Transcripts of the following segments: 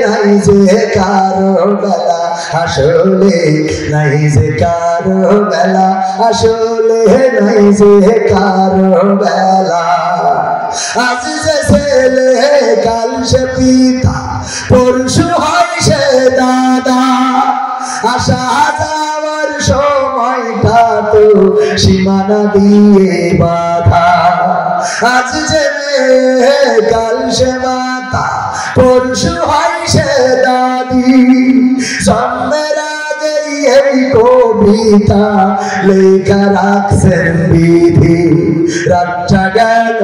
নাই যে কারো বেলা, আসলে নাই যে কারো বেলা, আসলে নাই যে কারো বেলা। আজ যে ছেলে কাল সে পিতা, পরশু হয় সে দাদা, আসা যাওয়ার সময়টা তো সীমানা দিয়ে বাধা। আজ যে কাল সে মাতা, পরশু হয় সে দাদি, জন্মের আগেই এই কবিতা লেখা রাখছেন বিধি। রাতটা গেল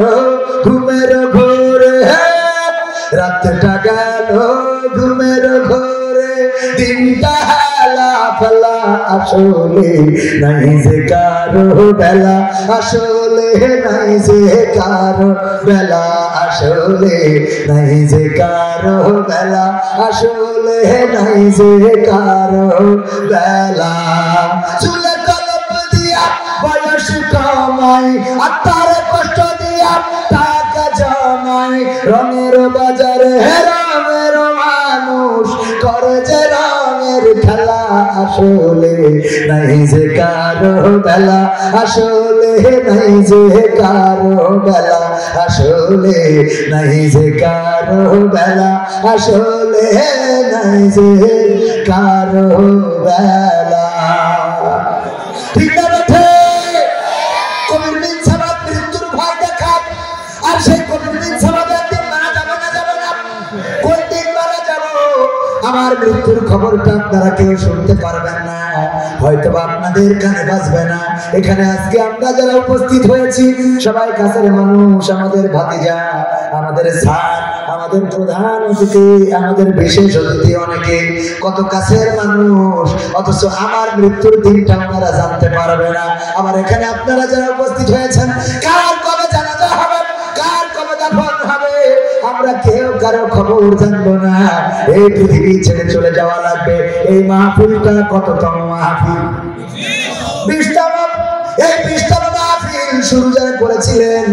ঘুমের ঘোরে, রাতটা গেল ঘুমের ঘোরে, দিনটা হেলা ফেলা, আসলে নাই যে কারো বেলা, আসলে নাই যে কারো বেলা, আসলে নাই যে কারো বেলা, আসলে নাই যে কারো বেলা। চুলে কলপ দিয়া বয়স কমাই, আর তার কষ্ট দিয়া টাকা জমাই, রঙের বাজারে রঙের মানুষ করে যে রঙের খেলা, আসলে নাই যে কারো বেলা, আসলে নাই যে কারো বেলা, আসলে নাই যে কারো বেলা, আসলে নাই যে কারো বেলা। ঠিক না বেঠে? কবির বিন সামাদ মৃত্যুর ভয় দেখান, আর সেই কবির বিন সামাদ একদিন মারা যাবে না, যাবে না? কোন দিন মারা যাব? আমার মৃত্যুর খবরটা আপনারা কেউ শুনতে পারবেন না, হয়তো আপনাদের কানে বাজবে না। এখানে আজকে আমরা যারা উপস্থিত হয়েছি সবাই কাছের মানুষ, আমাদের ভাতিজা, আমাদের স্যার, আমাদের প্রধান অতিথি, আমাদের বিশেষ অতিথি, অনেকে কত কাছের মানুষ, অথচ আমার মৃত্যুর দিনটা আপনারা জানতে পারবে না। আবার এখানে আপনারা যারা উপস্থিত হয়েছেন, কার কবে জানাজা হবে, কার কবে দাফন হবে, আমরা কেউ কারো খবর জানবো না। এই পৃথিবী ছেড়ে চলে যাওয়া লাগবে। এই মাহফিলটা কততম মাহফিল? 20তম। এই 20তম মাহফিল শুরু যারা করেছিলেন,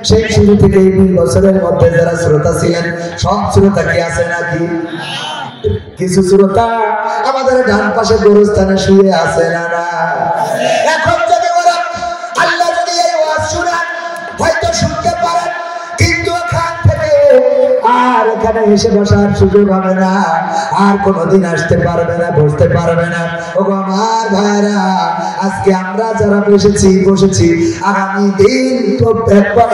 সেই শুরু থেকে 20 বছরের মধ্যে যারা শ্রোতা ছিলেন, সব শ্রোতা কি আছে নাকি? কিছু শ্রোতা আমাদের ডান পাশে গোরস্থানে শুয়ে আছে না? না। এখন যদি ওরা আল্লাহ যদি এই ওয়াজ শুনেন, হয়তো শুনতে পারেন, কিন্তু এখান থেকে আর এখানে এসে বসার সুযোগ হবে না, আর কোনোদিন আসতে পারবে না, বসতে পারবে না। ওগো আমার ভাইরা, আজকে আমরা যারা বসেছি, আগামী দিন তো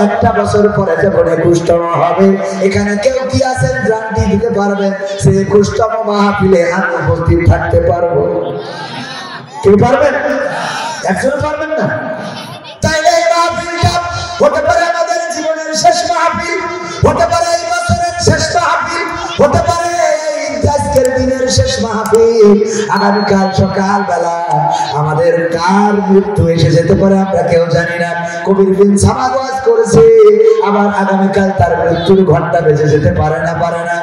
একটা বছর পরে যখন 21তম হবে, এখানে কেউ কি আছেন গ্যারান্টি দিতে পারবেন সে 21তম মাহফিলে আমি উপস্থিত থাকতে পারবো? কেউ পারবেন? একজন পারবেন না। তাইলে এই মাহফিলটা হতে পারে আমাদের জীবনের শেষ মাহফিল, হতে পারে এই বছরের শেষ মাহফিল, হতে পারে আজকের দিনের শেষ মাহফিল। আগামীকাল সকালবেলা আমাদের কার মৃত্যু এসে যেতে পারে আমরা কেউ জানি না। কবির বিন সামাদ ওয়াজ করেছে, আবার আগামীকাল তার মৃত্যুর ঘন্টা বেজে যেতে পারে না, পারে না।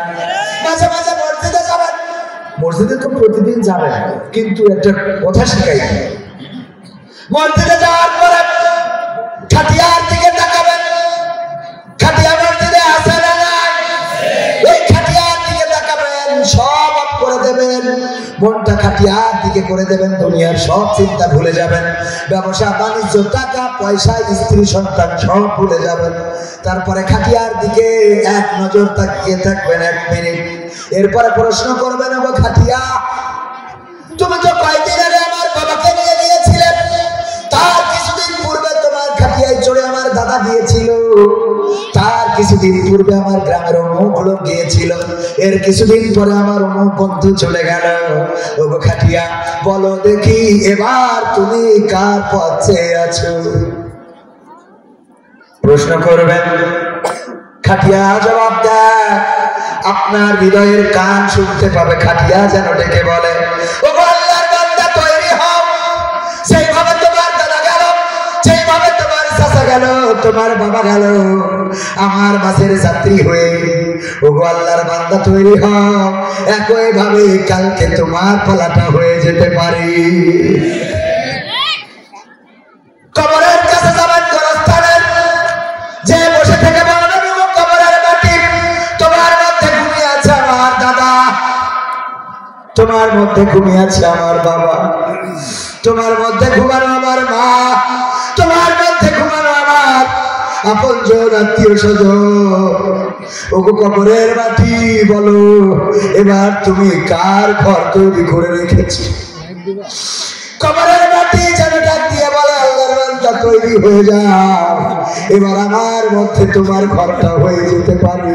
মাঝে মাঝে মসজিদে যাবেন, মসজিদে তো প্রতিদিন যাবেন, কিন্তু একটা কথা শিখাই, মসজিদে যাওয়ার পরে খাটিয়ার দিকে তাকাবেন, খাটিয়া মসজিদে আছে না নাই? ওই খাটিয়ার দিকে তাকাবেন, সব অফ করে দেবেন, মনটা খাটিয়ার দিকে করে দেবেন, দুনিয়ার সব চিন্তা ভুলে যাবেন, ব্যবসা বাণিজ্য, টাকা পয়সা, স্ত্রী সন্তান সব ভুলে যাবেন। তারপরে খাটিয়ার দিকে এক নজর তাকিয়ে থাকবেন 1 মিনিট। এরপরে প্রশ্ন করবেন, ও খাটিয়া, তুমি তো কয়দিন আগে আমার বাবাকে নিয়ে গিয়েছিলে, তার কিছুদিন পূর্বে তোমার খাটিয়ায় চড়ে আমার দাদা গিয়েছিল, তার কিছুদিন পূর্বে আমার গ্রামের অমুক লোক গিয়েছিল, এর কিছুদিন পরে আমার অমুক বন্ধু চলে গেল। ওগো খাটিয়া, বলো দেখি এবার তুমি কার পথে আছো? প্রশ্ন করবেন, খাটিয়া জবাব দেয়, আপনার হৃদয়ের কান শুনতে পাবে। খাটিয়া যেন ডেকে বলে, ওগো আল্লাহর বান্দা, তৈরি হও, সেইভাবে তোমার দাদা গেল, সেইভাবে তোমার চাচা গেল, তোমার বাবা গেল, আমার বাসের যাত্রী হয়ে। ওগো আল্লাহর বান্দা, তৈরি হও, একই ভাবে কালকে তোমার পালাটা হয়ে যেতে পারে। কবরের কাছে যাবেন, গোরস্থানের, যে বসে থেকে বলবেন, কবরের মাটি তোমার মধ্যে ঘুমিয়ে আছে আমার তোমার মধ্যে ঘুমিয়ে আছে আমার বাবা, তোমার মধ্যে ঘুমানো আমার মা, তোমার মধ্যে ঘুমানো আমার আপনজন আত্মীয় স্বজন। ওগো কবরের মাটি বলো, এবার তুমি কার ঘর তৈরি করে রেখেছো? কবরের মাটি যেন ডাক দিয়ে বলে, আল্লাহর বান্দা তৈরি হয়ে যাও, এবার আমার মধ্যে তোমার ঘরটা হয়ে যেতে পারে।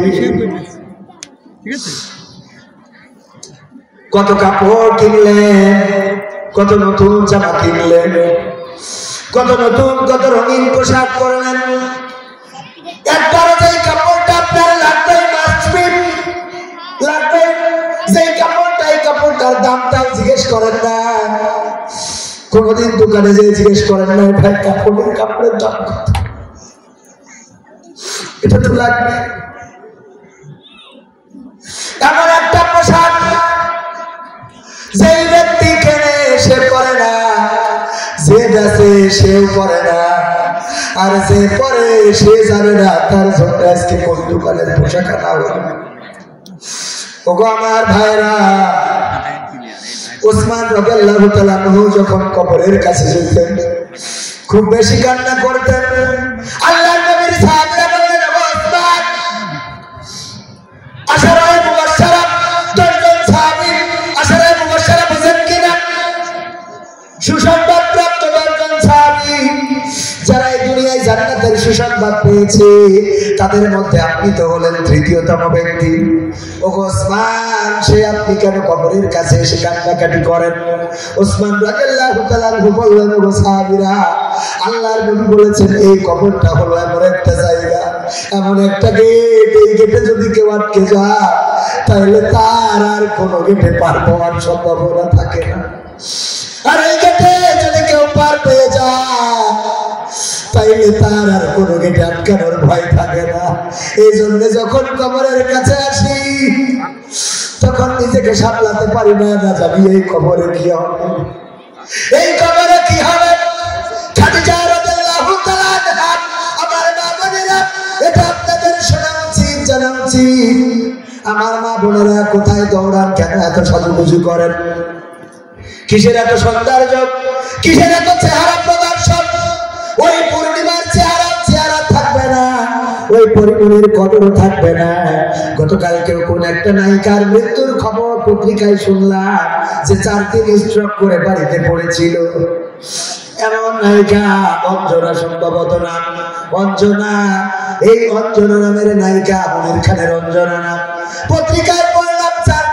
কত কাপড় কিনলেন, কত নতুন জামা কিনলেন, কত নতুন কত রঙিন পোশাক পরলেন, একবারও যেই কাপড়টা আপনার লাগবে লাগবে, যেই কাপড়টা এই কাপড়টার দামটা জিজ্ঞেস করেন না, কোনদিন দোকানে যে জিজ্ঞেস করেন না ভাই কাপড়ের দাম কত, এটা তো লাগবে। এমন একটা পোশাক যেই ব্যক্তি কেনে সে পরে না, যে বেচে সেও পরে না, আর যে পরে সে জানে না তার জন্য আজকে কোন দোকানের পোশাক আনা হবে। ওগো আমার ভাইরা, ওসমান রাদিয়াল্লাহু তাআলা আনহু যখন কবরের কাছে যেতেন খুব বেশি কান্না করতেন। আল্লাহর নবীর সাহাবীরা বললেন, ওসমান আশারায়ে মুবাশশারা 10 জন সাহাবী, আশারায়ে মুবাশশারা বুঝেন কিনা? সুসংবাদ প্রাপ্ত 10 জন সাহাবী যারা এই দুনিয়ায় জান্নাতের সুসংবাদ পেয়েছে, তাদের মধ্যে আপনি তো হলেন তৃতীয়তম ব্যক্তি। ওগো ওসমান, সে আপনি কেন কবরের কাছে এসে কান্নাকাটি করেন? ওসমান রাদিয়াল্লাহু তাআলা আনহু বললেন, ওগো সাহাবীরা, আল্লাহর নবী বলেছেন এই কবরটা হলো এমন একটা জায়গা, এমন একটা গেট, এই গেটে যদি কেউ আটকে যায় তাহলে তার আর কোনো গেটে পার হওয়ার সম্ভাবনা থাকে না, আর এই গেটে যদি কেউ পার পেয়ে যায় তাইলে তার আর কোনো গেটে আটকানোর ভয় থাকে না। এই জন্য যখন কবরের কাছে আসি তখন নিজেকে সামলাতে পারি না, না জানি এই কবরে কি হবে, এই কবরে কি হবে। খাদিজা রাদিয়াল্লাহু তাআলা আনহা, আমার মা বোনেরা, এটা আপনাদের শোনা উচিত, জানা উচিত। আমার মা বোনেরা কোথায় দৌড়ান, কেন এত সাজুগুজু করেন, কিসের এত সৌন্দর্য, কিসের এত চেহারা প্রদর্শন? ওই পূর্ণিমার চেহারা থাকবে না, ওই পরিমণির কদরও থাকবে না। গতকালকেও কোন একটা নায়িকার মৃত্যুর খবর পত্রিকায় শুনলাম যে 4 দিন স্ট্রোক করে বাড়িতে পড়েছিল। এমন নায়িকা অঞ্জনা, সম্ভবত নাম অঞ্জনা, এই অঞ্জনা নামের নায়িকা, মনির খানের অঞ্জনা নাম, পত্রিকায়